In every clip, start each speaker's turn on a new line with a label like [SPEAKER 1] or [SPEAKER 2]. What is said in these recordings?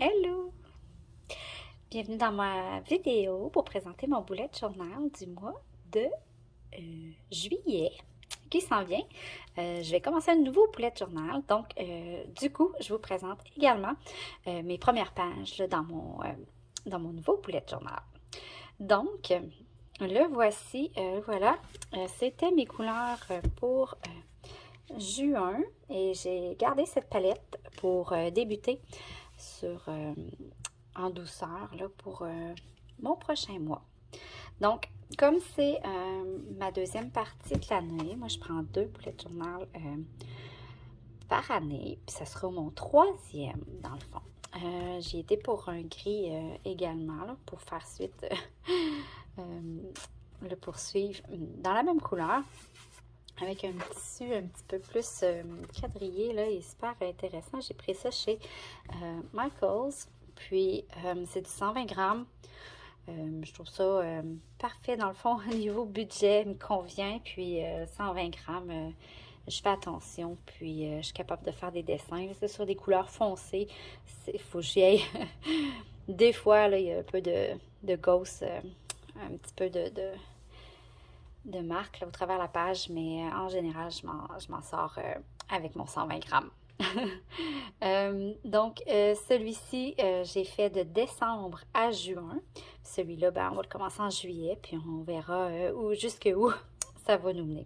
[SPEAKER 1] Hello! Bienvenue dans ma vidéo pour présenter mon bullet journal du mois de juillet qui s'en vient. Je vais commencer un nouveau bullet journal. Donc, du coup, je vous présente également mes premières pages là, dans mon nouveau bullet journal. Donc, le voici. Voilà, c'était mes couleurs pour juin et j'ai gardé cette palette pour débuter en douceur là, pour mon prochain mois. Donc, comme c'est ma deuxième partie de l'année, moi je prends 2 bullet journal par année, puis ça sera mon troisième dans le fond. J'ai été pour un gris également là, pour faire suite, le poursuivre dans la même couleur avec un tissu un petit peu plus quadrillé, là, il est super intéressant. J'ai pris ça chez Michaels, puis c'est du 120 grammes. Je trouve ça parfait dans le fond, au niveau budget, il me convient, puis 120 grammes, je fais attention, puis je suis capable de faire des dessins. C'est sur des couleurs foncées, il faut que j'y aille. Des fois, là, il y a un peu de ghost, un petit peu de marque là, au travers de la page, mais en général, je m'en sors avec mon 120 grammes. Donc, celui-ci, j'ai fait de décembre à juin. Celui-là, ben, on va le commencer en juillet, puis on verra jusqu'où ça va nous mener.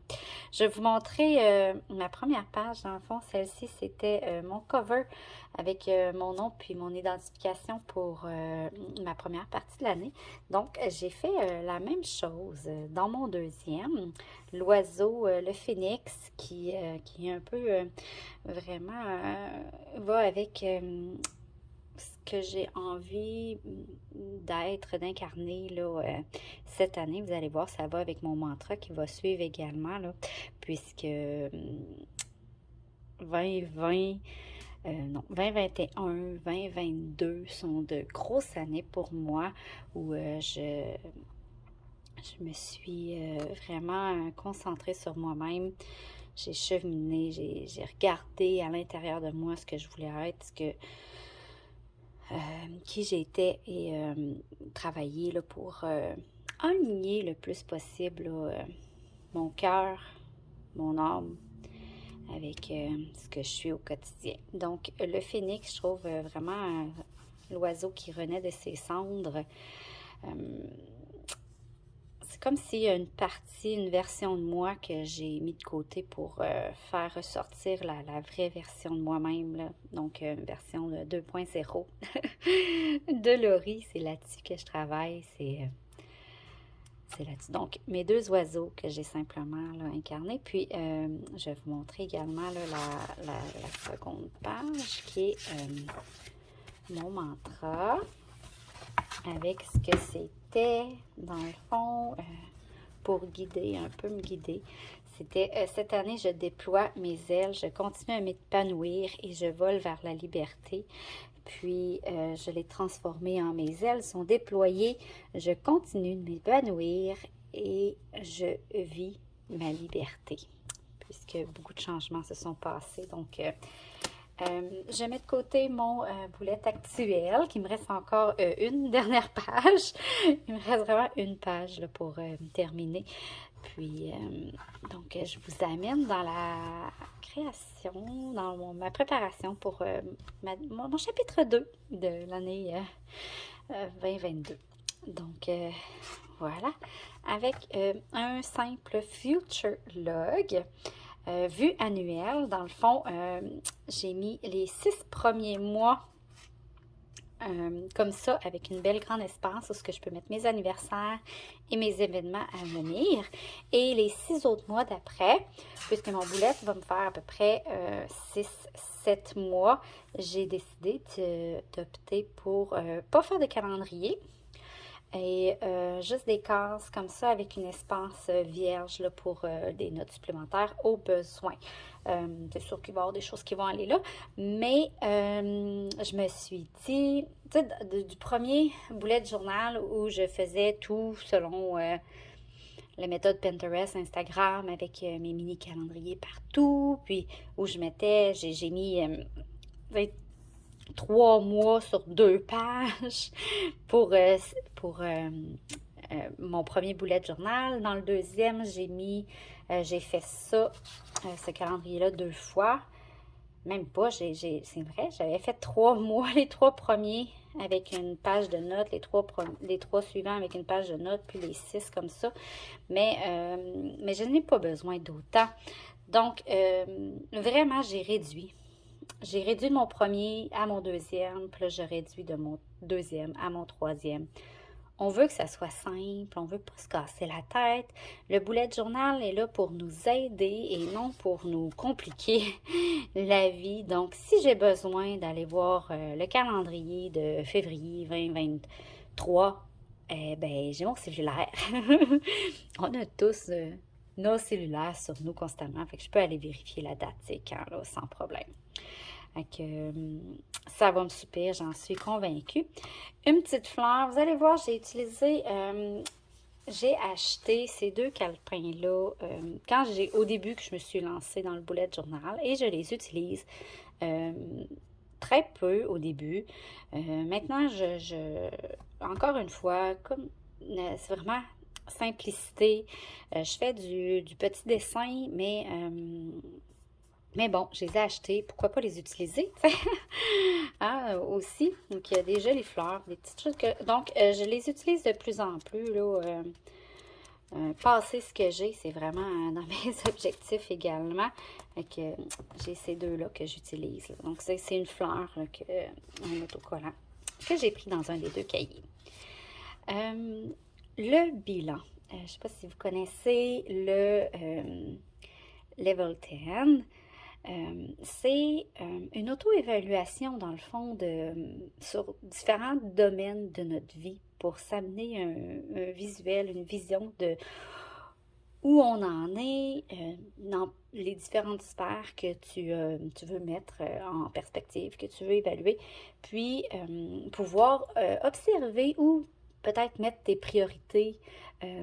[SPEAKER 1] Je vais vous montrer ma première page. Dans le fond, celle-ci, c'était mon cover avec mon nom puis mon identification pour ma première partie de l'année. Donc, j'ai fait la même chose dans mon deuxième. L'oiseau, le phénix, qui est un peu vraiment va avec ce que j'ai envie d'être, d'incarner là, cette année. Vous allez voir, ça va avec mon mantra qui va suivre également, là, puisque 2020, non, 2021, 2022 sont de grosses années pour moi où je me suis vraiment concentrée sur moi-même. J'ai cheminé, j'ai regardé à l'intérieur de moi ce que je voulais être, qui j'étais et travailler là, pour aligner le plus possible là, mon cœur, mon âme avec ce que je suis au quotidien. Donc, le phénix, je trouve vraiment l'oiseau qui renaît de ses cendres. C'est comme s'il y a une partie, une version de moi que j'ai mis de côté pour faire ressortir la vraie version de moi-même, là. Donc, une version 2.0 de Laurie. C'est là-dessus que je travaille. C'est là-dessus. Donc, mes 2 oiseaux que j'ai simplement là, incarnés. Puis, je vais vous montrer également là, la seconde page qui est mon mantra avec ce que c'était dans le fond pour guider, un peu me guider. C'était cette année, je déploie mes ailes, je continue à m'épanouir et je vole vers la liberté. Puis, je l'ai transformé en mes ailes sont déployées, je continue de m'épanouir et je vis ma liberté. Puisque beaucoup de changements se sont passés. Donc, je mets de côté mon boulette actuel, qui me reste encore une dernière page. Il me reste vraiment une page là, pour terminer. Puis, donc, je vous amène dans la création, dans ma préparation pour mon chapitre 2 de l'année 2022. Donc, voilà, avec un simple future log. Vue annuelle, dans le fond, j'ai mis les 6 premiers mois comme ça, avec une belle grande espace où je peux mettre mes anniversaires et mes événements à venir. Et les 6 autres mois d'après, puisque mon boulette va me faire à peu près 6-7 mois, j'ai décidé d'opter pour pas faire de calendrier, et juste des cases comme ça avec une espace vierge là, pour des notes supplémentaires au besoin. C'est sûr qu'il va y avoir des choses qui vont aller là, mais je me suis dit, tu sais, du premier bullet journal où je faisais tout selon la méthode Pinterest, Instagram, avec mes mini calendriers partout, puis où je mettais, j'ai mis 3 mois sur 2 pages pour mon premier bullet journal. Dans le deuxième, j'ai fait ça, ce calendrier-là 2 fois. Même pas, c'est vrai, j'avais fait 3 mois, les 3 premiers avec une page de notes, les trois suivants avec une page de notes, puis les 6 comme ça. Mais je n'ai pas besoin d'autant. Donc, vraiment, j'ai réduit. J'ai réduit de mon premier à mon deuxième, puis là, je réduis de mon deuxième à mon troisième. On veut que ça soit simple, on veut pas se casser la tête. Le bullet journal est là pour nous aider et non pour nous compliquer la vie. Donc, si j'ai besoin d'aller voir le calendrier de février 2023, j'ai mon cellulaire. On a tous nos cellulaires sur nous constamment, fait que je peux aller vérifier la date, c'est quand, là, sans problème. Donc, ça va me suffire, j'en suis convaincue. Une petite fleur, vous allez voir, j'ai acheté ces 2 calepins-là au début que je me suis lancée dans le bullet journal et je les utilise très peu au début. Maintenant, encore une fois, comme c'est vraiment simplicité, je fais du petit dessin, mais bon, je les ai achetés. Pourquoi pas les utiliser? Aussi. Donc, il y a des jolies fleurs, des petites choses donc, je les utilise de plus en plus. Là, passer ce que j'ai, c'est vraiment dans mes objectifs également. Donc, j'ai ces 2-là que j'utilise. Donc, c'est une fleur, un autocollant que j'ai pris dans un des 2 cahiers. Le bilan. Je ne sais pas si vous connaissez le Level 10. C'est une auto-évaluation, dans le fond, sur différents domaines de notre vie pour s'amener un visuel, une vision de où on en est dans les différentes sphères que tu veux mettre en perspective, que tu veux évaluer, puis pouvoir observer ou peut-être mettre tes priorités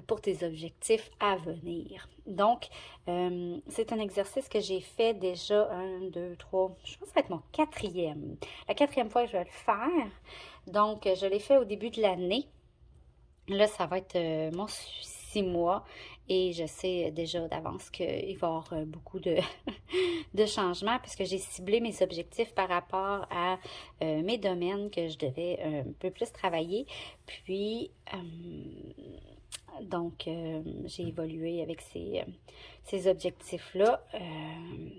[SPEAKER 1] pour tes objectifs à venir. Donc, c'est un exercice que j'ai fait déjà 1, 2, 3, je pense que ça va être mon 4e. La 4e fois que je vais le faire. Donc, je l'ai fait au début de l'année. Là, ça va être mon 6 mois et je sais déjà d'avance qu'il va y avoir beaucoup de changements puisque j'ai ciblé mes objectifs par rapport à mes domaines que je devais un peu plus travailler. Puis, donc, j'ai évolué avec ces objectifs-là.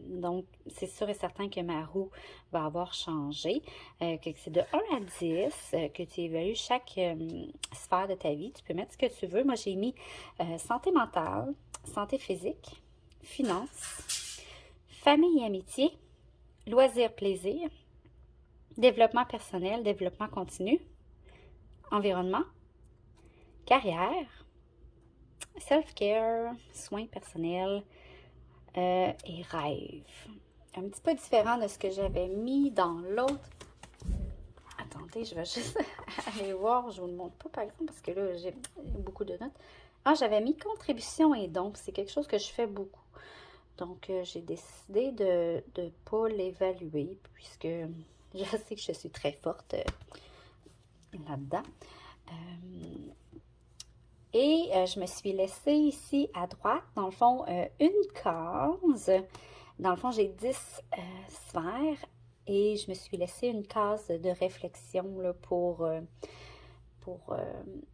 [SPEAKER 1] Donc, c'est sûr et certain que ma roue va avoir changé. Que c'est de 1 à 10 que tu évalues chaque sphère de ta vie. Tu peux mettre ce que tu veux. Moi, j'ai mis santé mentale, santé physique, finances, famille et amitié, loisirs, plaisir, développement personnel, développement continu, environnement, carrière, self-care, soins personnels et rêve. Un petit peu différent de ce que j'avais mis dans l'autre. Attendez, je vais juste aller voir. Je ne vous le montre pas, par exemple, parce que là, j'ai beaucoup de notes. J'avais mis contribution et dons. C'est quelque chose que je fais beaucoup. Donc, j'ai décidé de ne pas l'évaluer, puisque je sais que je suis très forte là-dedans. Et je me suis laissée ici à droite, dans le fond, une case. Dans le fond, j'ai 10 sphères et je me suis laissée une case de réflexion là, pour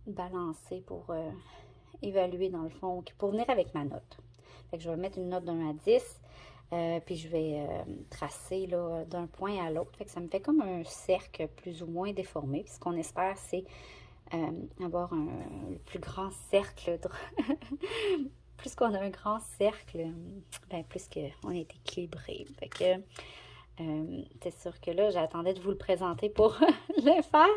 [SPEAKER 1] balancer, pour évaluer, dans le fond, pour venir avec ma note. Fait que je vais mettre une note d'1 à 10, puis je vais tracer là, d'un point à l'autre. Fait que ça me fait comme un cercle plus ou moins déformé. Puis ce qu'on espère, c'est avoir le plus grand cercle. Plus qu'on a un grand cercle, plus qu'on est équilibré. Fait que c'est sûr que là, j'attendais de vous le présenter pour le faire.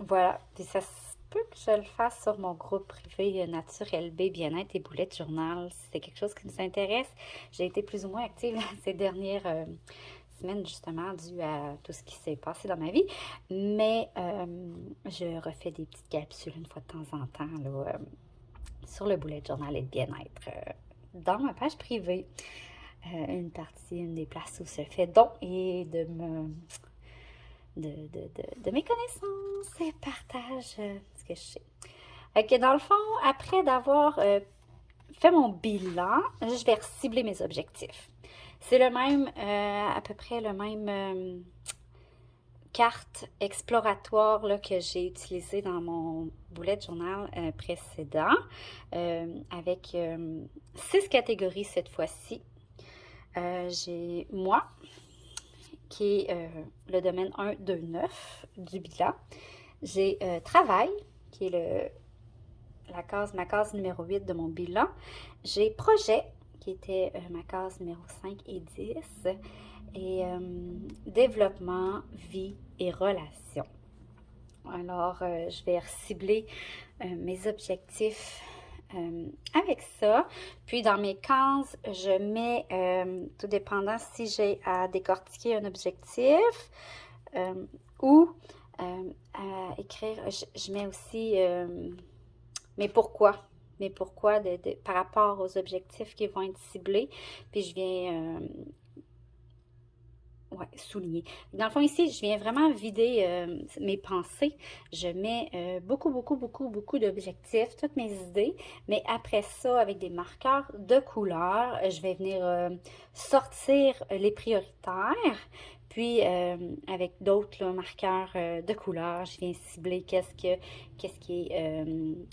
[SPEAKER 1] Voilà. Puis ça se peut que je le fasse sur mon groupe privé Nature LB Bien-être et Bullet Journal. Si c'est quelque chose qui nous intéresse. J'ai été plus ou moins active ces dernières semaine justement dû à tout ce qui s'est passé dans ma vie, mais je refais des petites capsules une fois de temps en temps là, sur le bullet journal et le bien-être dans ma page privée. une des places où se fait don et de mes connaissances et partage ce que je sais. Fait que dans le fond, après d'avoir fait mon bilan, je vais cibler mes objectifs. C'est le même, à peu près le même carte exploratoire là, que j'ai utilisée dans mon bullet journal précédent, avec 6 catégories cette fois-ci. J'ai moi, qui est le domaine 1, 2, 9 du bilan. J'ai travail, qui est ma case numéro 8 de mon bilan. J'ai projet, qui était ma case numéro 5 et 10. Et développement, vie et relations. Alors, je vais cibler mes objectifs avec ça. Puis, dans mes cases, je mets, tout dépendant si j'ai à décortiquer un objectif ou à écrire, je mets aussi mais pourquoi? Mais pourquoi par rapport aux objectifs qui vont être ciblés. Puis, je viens souligner. Dans le fond, ici, je viens vraiment vider mes pensées. Je mets beaucoup d'objectifs, toutes mes idées. Mais après ça, avec des marqueurs de couleur, je vais venir sortir les prioritaires. Puis, avec d'autres marqueurs de couleur, je viens cibler qu'est-ce qui est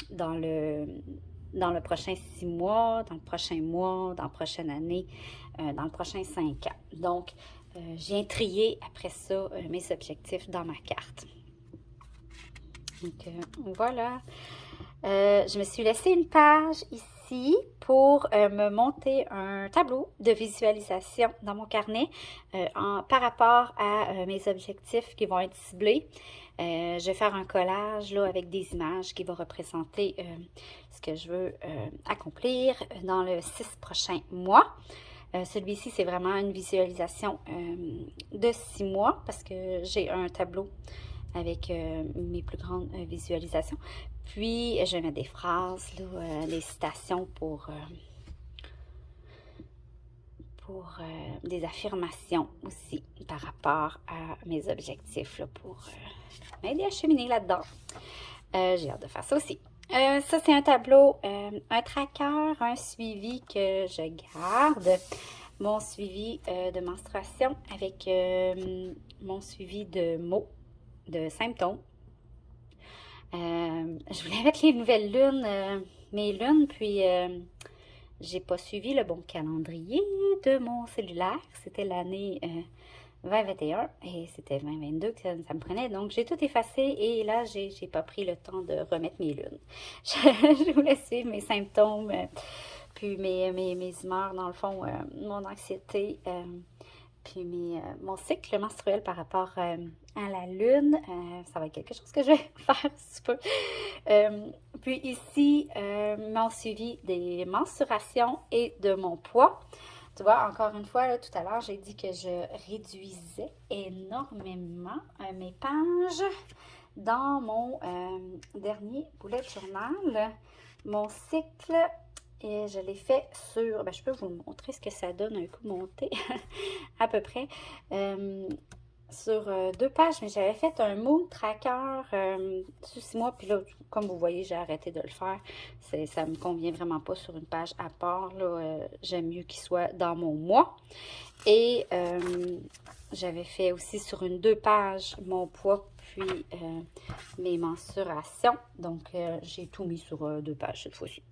[SPEAKER 1] dans le prochain 6 mois, dans le prochain mois, dans la prochaine année, dans le prochain 5 ans. Donc, je viens trier après ça mes objectifs dans ma carte. Donc, voilà. Je me suis laissé une page ici pour me monter un tableau de visualisation dans mon carnet par rapport à mes objectifs qui vont être ciblés. Je vais faire un collage là, avec des images qui vont représenter ce que je veux accomplir dans les 6 prochains mois. Celui-ci, c'est vraiment une visualisation de 6 mois parce que j'ai un tableau avec mes plus grandes visualisations. Puis, je vais mettre des phrases, là, des citations pour des affirmations aussi par rapport à mes objectifs là, pour m'aider à cheminer là-dedans. J'ai hâte de faire ça aussi. Ça, c'est un tableau, un tracker, un suivi que je garde. Mon suivi de menstruation avec mon suivi de mots, de symptômes. Je voulais mettre les nouvelles lunes, mes lunes, puis j'ai pas suivi le bon calendrier de mon cellulaire. C'était l'année 2021 et c'était 2022 que ça me prenait. Donc, j'ai tout effacé et là, j'ai pas pris le temps de remettre mes lunes. Je voulais suivre mes symptômes, puis mes humeurs, dans le fond, mon anxiété, puis mon cycle menstruel par rapport à la lune. Ça va être quelque chose que je vais faire sous peu. Puis ici, mon suivi des mensurations et de mon poids. Tu vois, encore une fois, là, tout à l'heure, j'ai dit que je réduisais énormément mes pages dans mon dernier bullet journal. Mon cycle, et je l'ai fait sur, je peux vous montrer ce que ça donne un coup monté, à peu près, sur 2 pages, mais j'avais fait un mood tracker sur 6 mois, puis là, comme vous voyez, j'ai arrêté de le faire. Ça me convient vraiment pas sur une page à part, là, j'aime mieux qu'il soit dans mon mois. Et j'avais fait aussi sur 2 pages mon poids, puis mes mensurations. Donc, j'ai tout mis sur 2 pages cette fois-ci.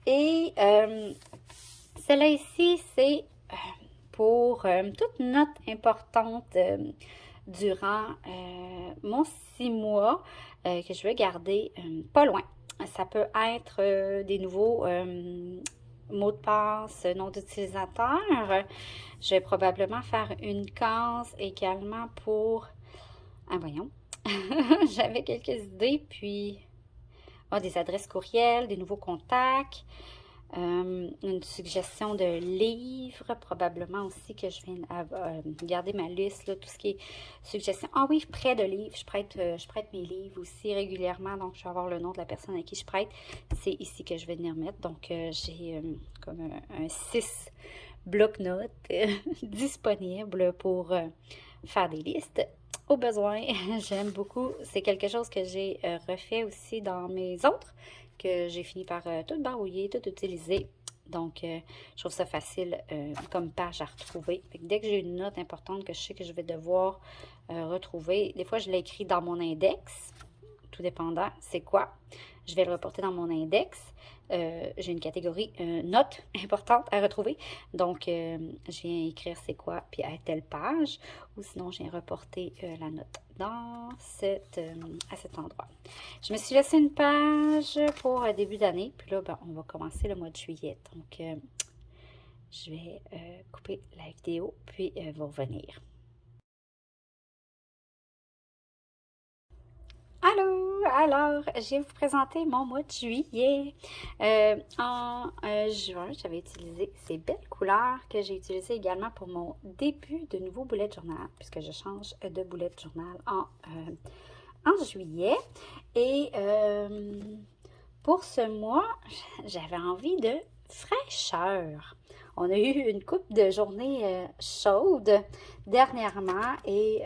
[SPEAKER 1] Et celle-là ici, c'est pour toute note importante durant mon 6 mois que je veux garder pas loin. Ça peut être des nouveaux mots de passe, nom d'utilisateur. Je vais probablement faire une case également pour... Ah, voyons. J'avais quelques idées, puis... des adresses courriel, des nouveaux contacts. une suggestion de livre, probablement aussi que je viens garder ma liste, là, tout ce qui est suggestion. Ah oui, prêt de livres, je prête mes livres aussi régulièrement, donc je vais avoir le nom de la personne à qui je prête. C'est ici que je vais venir mettre, donc j'ai comme un 6 bloc-notes disponible pour faire des listes. Au besoin, j'aime beaucoup. C'est quelque chose que j'ai refait aussi dans mes autres, que j'ai fini par tout barouiller, tout utiliser. Donc, je trouve ça facile comme page à retrouver. Fait que dès que j'ai une note importante que je sais que je vais devoir retrouver, des fois je l'écris dans mon index, tout dépendant c'est quoi. Je vais le reporter dans mon index. J'ai une catégorie notes importantes à retrouver. Donc, je viens écrire c'est quoi, puis à telle page. Ou sinon, je viens reporter la note dans à cet endroit. Je me suis laissé une page pour début d'année. Puis là, ben, on va commencer le mois de juillet. Donc, je vais couper la vidéo, puis vous revenir. Allô! Alors, je vais vous présenter mon mois de juillet. En juin, j'avais utilisé ces belles couleurs que j'ai utilisées également pour mon début de nouveau bullet journal, puisque je change de bullet journal en juillet. Et pour ce mois, j'avais envie de fraîcheur. On a eu une couple de journées chaudes dernièrement et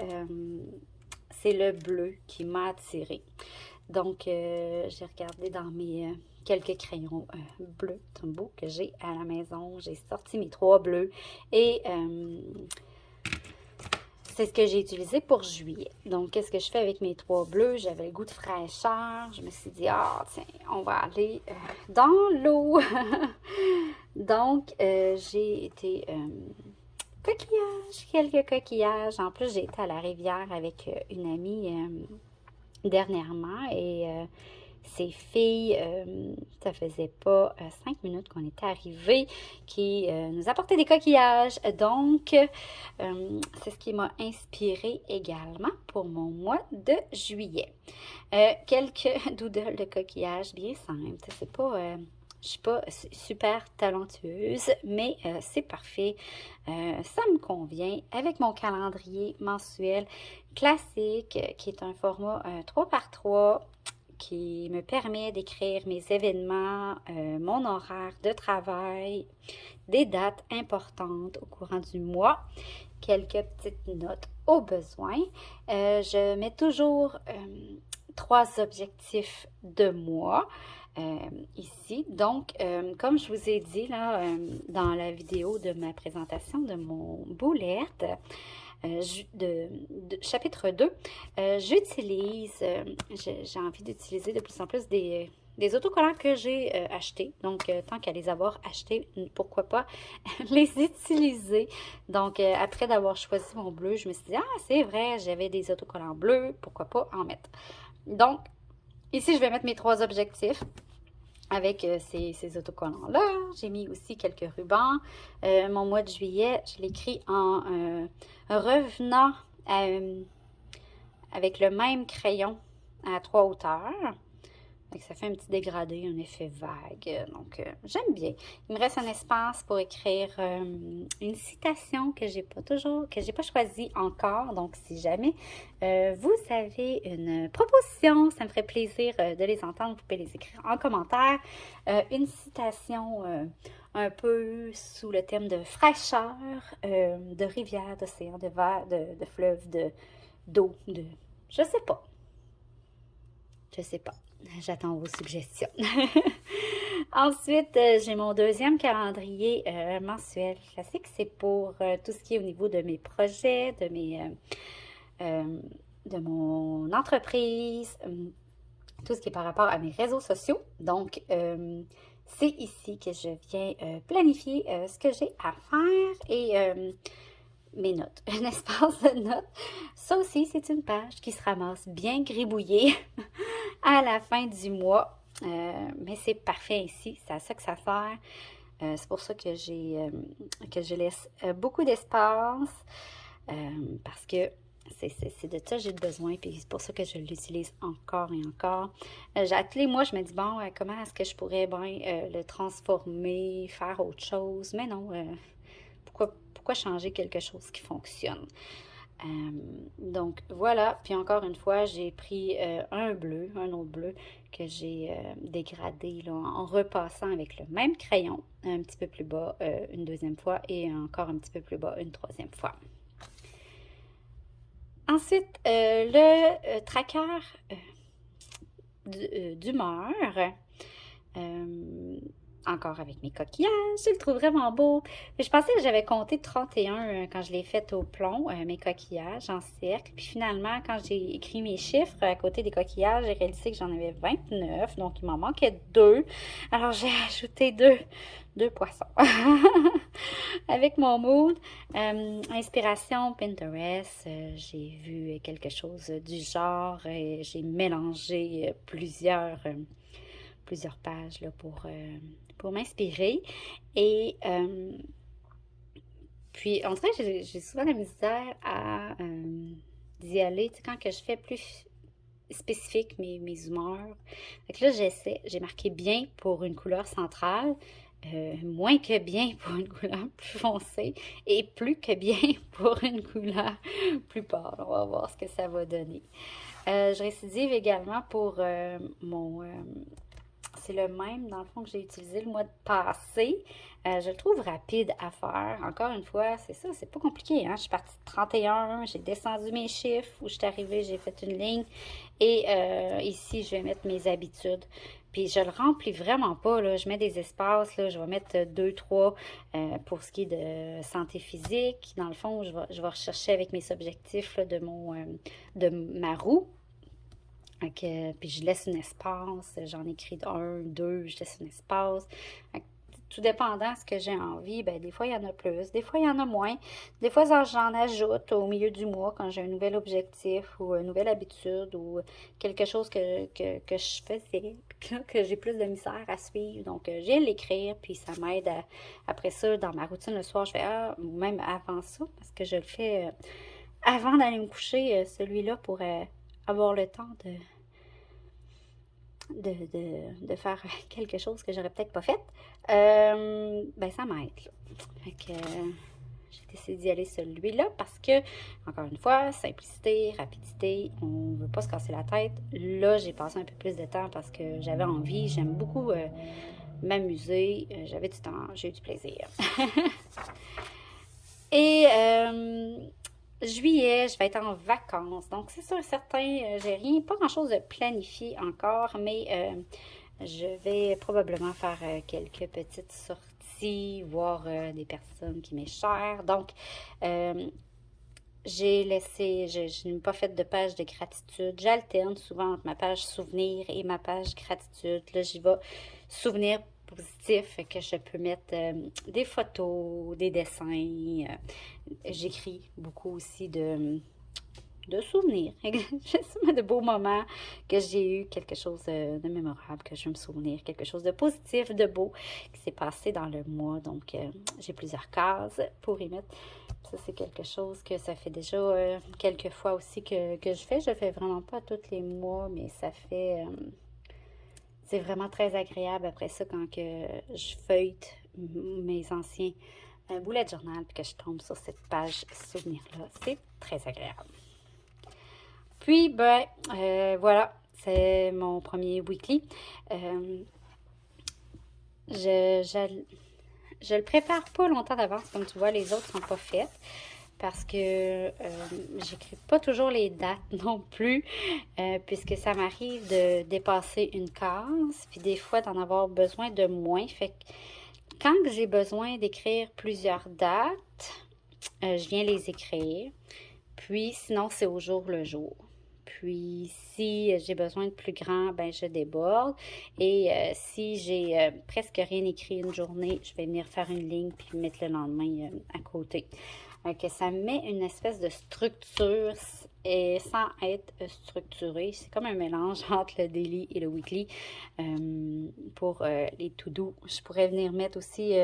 [SPEAKER 1] c'est le bleu qui m'a attirée. Donc, j'ai regardé dans mes quelques crayons bleus, beaux que j'ai à la maison. J'ai sorti mes 3 bleus et c'est ce que j'ai utilisé pour juillet. Donc, qu'est-ce que je fais avec mes 3 bleus? J'avais le goût de fraîcheur. Je me suis dit, ah, tiens, on va aller dans l'eau. Donc, j'ai été quelques coquillages. En plus, j'ai été à la rivière avec une amie dernièrement et ces filles, ça faisait pas 5 minutes qu'on était arrivés, qui nous apportaient des coquillages. Donc, c'est ce qui m'a inspiré également pour mon mois de juillet. Quelques doodles de coquillages bien simples. C'est pas... je suis pas super talentueuse, mais c'est parfait. Ça me convient avec mon calendrier mensuel classique qui est un format 3x3 qui me permet d'écrire mes événements, mon horaire de travail, des dates importantes au courant du mois, quelques petites notes au besoin. Je mets toujours 3 objectifs de mois. Ici. Donc, comme je vous ai dit là, dans la vidéo de ma présentation de mon bullet, chapitre 2, j'utilise, j'ai envie d'utiliser de plus en plus des autocollants que j'ai achetés. Donc, tant qu'à les avoir achetés, pourquoi pas les utiliser. Donc, après d'avoir choisi mon bleu, je me suis dit, ah, c'est vrai, j'avais des autocollants bleus, pourquoi pas en mettre. Donc, ici, je vais mettre mes 3 objectifs avec ces autocollants-là. J'ai mis aussi quelques rubans. Mon mois de juillet, je l'écris en revenant avec le même crayon à 3 hauteurs. Donc, ça fait un petit dégradé, un effet vague. Donc, j'aime bien. Il me reste un espace pour écrire une citation que j'ai pas choisie encore. Donc, si jamais vous avez une proposition, ça me ferait plaisir de les entendre. Vous pouvez les écrire en commentaire. Une citation un peu sous le thème de fraîcheur, de rivière, d'océan, de verre, de fleuve, d'eau, je sais pas. Je sais pas. J'attends vos suggestions. Ensuite, j'ai mon deuxième calendrier mensuel classique. C'est pour tout ce qui est au niveau de mes projets, de mon entreprise, tout ce qui est par rapport à mes réseaux sociaux. Donc, c'est ici que je viens planifier ce que j'ai à faire et mes notes, un espace de notes. Ça aussi, c'est une page qui se ramasse bien gribouillée à la fin du mois. Mais c'est parfait ici, c'est à ça que ça sert. C'est pour ça que je laisse beaucoup d'espace parce que C'est de ça que j'ai besoin, puis c'est pour ça que je l'utilise encore et encore. À tous les mois, je me dis, bon, comment est-ce que je pourrais le transformer, faire autre chose? Mais non, pourquoi changer quelque chose qui fonctionne? Donc voilà, puis encore une fois, j'ai pris un autre bleu que j'ai dégradé là, en repassant avec le même crayon, un petit peu plus bas une deuxième fois et encore un petit peu plus bas une troisième fois. Ensuite, le tracker d'humeur. Encore avec mes coquillages, je le trouve vraiment beau. Je pensais que j'avais compté 31 quand je l'ai fait au plomb, mes coquillages en cercle. Puis finalement, quand j'ai écrit mes chiffres à côté des coquillages, j'ai réalisé que j'en avais 29, donc il m'en manquait 2. Alors j'ai ajouté deux poissons. Avec mon mood, inspiration Pinterest, j'ai vu quelque chose du genre et j'ai mélangé plusieurs pages là, pour m'inspirer. Et puis, on dirait que j'ai souvent la misère à d'y aller, tu sais, quand que je fais plus spécifique mes humeurs. Fait que là, j'ai marqué bien pour une couleur centrale, moins que bien pour une couleur plus foncée et plus que bien pour une couleur plus pâle. On va voir ce que ça va donner. Je récidive également pour c'est le même, dans le fond, que j'ai utilisé le mois passé. Je le trouve rapide à faire. Encore une fois, c'est ça, c'est pas compliqué. Hein? Je suis partie de 31, j'ai descendu mes chiffres. Où je suis arrivée, j'ai fait une ligne. Et ici, je vais mettre mes habitudes. Puis je le remplis vraiment pas, là. Je mets des espaces, là. Je vais mettre 2, 3 pour ce qui est de santé physique. Dans le fond, je vais rechercher avec mes objectifs là, de ma roue. Puis je laisse un espace, j'en écris 1, 2, je laisse un espace. Tout dépendant de ce que j'ai envie, ben des fois il y en a plus, des fois il y en a moins. Des fois j'en ajoute au milieu du mois quand j'ai un nouvel objectif ou une nouvelle habitude ou quelque chose que je faisais, que j'ai plus de misère à suivre. Donc je viens l'écrire, puis ça m'aide après ça, dans ma routine le soir, je fais ou même avant ça, parce que je le fais avant d'aller me coucher, celui-là pour avoir le temps de faire quelque chose que j'aurais peut-être pas fait, ben ça m'aide. Fait que j'ai décidé d'y aller celui-là parce que, encore une fois, simplicité, rapidité, on veut pas se casser la tête. Là, j'ai passé un peu plus de temps parce que j'avais envie, j'aime beaucoup m'amuser, j'avais du temps, j'ai eu du plaisir. Et juillet, je vais être en vacances. Donc, c'est sûr, certain, j'ai pas grand-chose de planifié encore, mais je vais probablement faire quelques petites sorties, voir des personnes qui m'est chères. Donc, je n'ai pas fait de page de gratitude. J'alterne souvent entre ma page souvenir et ma page gratitude. Là, j'y vais souvenir positif que je peux mettre des photos, des dessins. J'écris beaucoup aussi de souvenirs, justement de beaux moments que j'ai eu, quelque chose de mémorable que je veux me souvenir, quelque chose de positif, de beau qui s'est passé dans le mois. Donc, j'ai plusieurs cases pour y mettre. Ça, c'est quelque chose que ça fait déjà quelques fois aussi que je fais. Je le fais vraiment pas tous les mois, mais ça fait... c'est vraiment très agréable après ça quand que je feuillete mes anciens bullet journal puis que je tombe sur cette page souvenir-là. C'est très agréable. Puis, ben, voilà, c'est mon premier weekly. Je le prépare pas longtemps d'avance, comme tu vois, les autres sont pas faites parce que j'écris pas toujours les dates non plus, puisque ça m'arrive de dépasser une case, puis des fois d'en avoir besoin de moins. Fait que quand j'ai besoin d'écrire plusieurs dates, je viens les écrire. Puis sinon, c'est au jour le jour. Puis si j'ai besoin de plus grand, ben je déborde. Et si j'ai presque rien écrit une journée, je vais venir faire une ligne puis mettre le lendemain à côté. Que ça met une espèce de structure et sans être structuré. C'est comme un mélange entre le daily et le weekly pour les to-do. Je pourrais venir mettre aussi,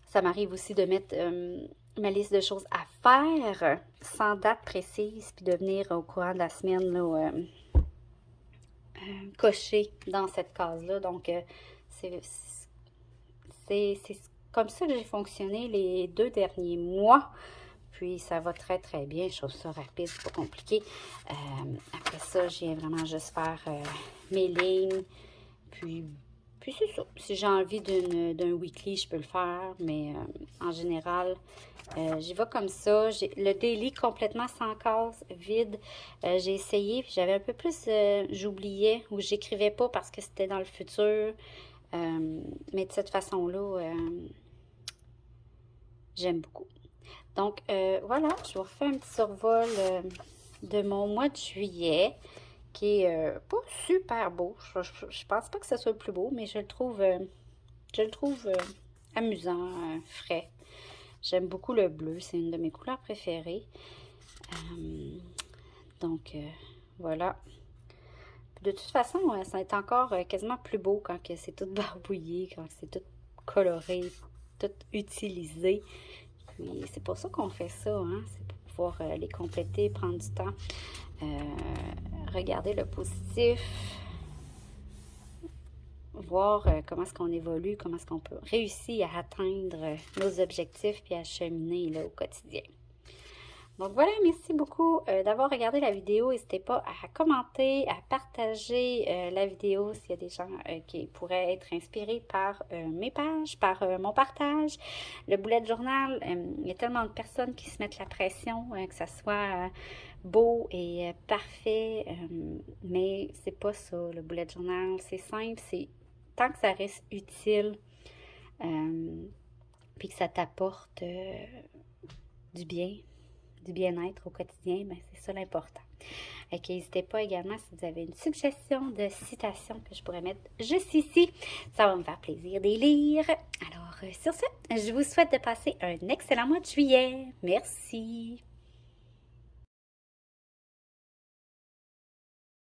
[SPEAKER 1] ça m'arrive aussi de mettre ma liste de choses à faire sans date précise, puis de venir au courant de la semaine, là, cocher dans cette case-là. Donc, c'est comme ça que j'ai fonctionné les 2 derniers mois. Puis, ça va très, très bien. Je trouve ça rapide, c'est pas compliqué. Après ça, je viens vraiment juste faire mes lignes. Puis c'est ça. Si j'ai envie d'un weekly, je peux le faire. Mais en général, j'y vais comme ça. J'ai le daily complètement sans case, vide. J'ai essayé, puis j'avais un peu plus... j'oubliais ou j'écrivais pas parce que c'était dans le futur. Mais de cette façon-là, j'aime beaucoup. Donc, voilà, je vous refais un petit survol de mon mois de juillet, qui est pas super beau. Je pense pas que ce soit le plus beau, mais je le trouve amusant, frais. J'aime beaucoup le bleu, c'est une de mes couleurs préférées. Donc, voilà. De toute façon, ça est encore quasiment plus beau quand c'est tout barbouillé, quand c'est tout coloré, tout utilisé. Puis c'est pour ça qu'on fait ça, hein? C'est pour pouvoir les compléter, prendre du temps, regarder le positif, voir comment est-ce qu'on évolue, comment est-ce qu'on peut réussir à atteindre nos objectifs puis à cheminer là, au quotidien. Donc voilà, merci beaucoup d'avoir regardé la vidéo. N'hésitez pas à commenter, à partager la vidéo s'il y a des gens qui pourraient être inspirés par mes pages, par mon partage. Le bullet journal, il y a tellement de personnes qui se mettent la pression que ça soit beau et parfait, mais c'est pas ça, le bullet journal. C'est simple, c'est tant que ça reste utile, puis que ça t'apporte du bien, du bien-être au quotidien, ben c'est ça l'important. N'hésitez pas également si vous avez une suggestion de citation que je pourrais mettre juste ici. Ça va me faire plaisir de les lire. Alors, sur ce, je vous souhaite de passer un excellent mois de juillet. Merci!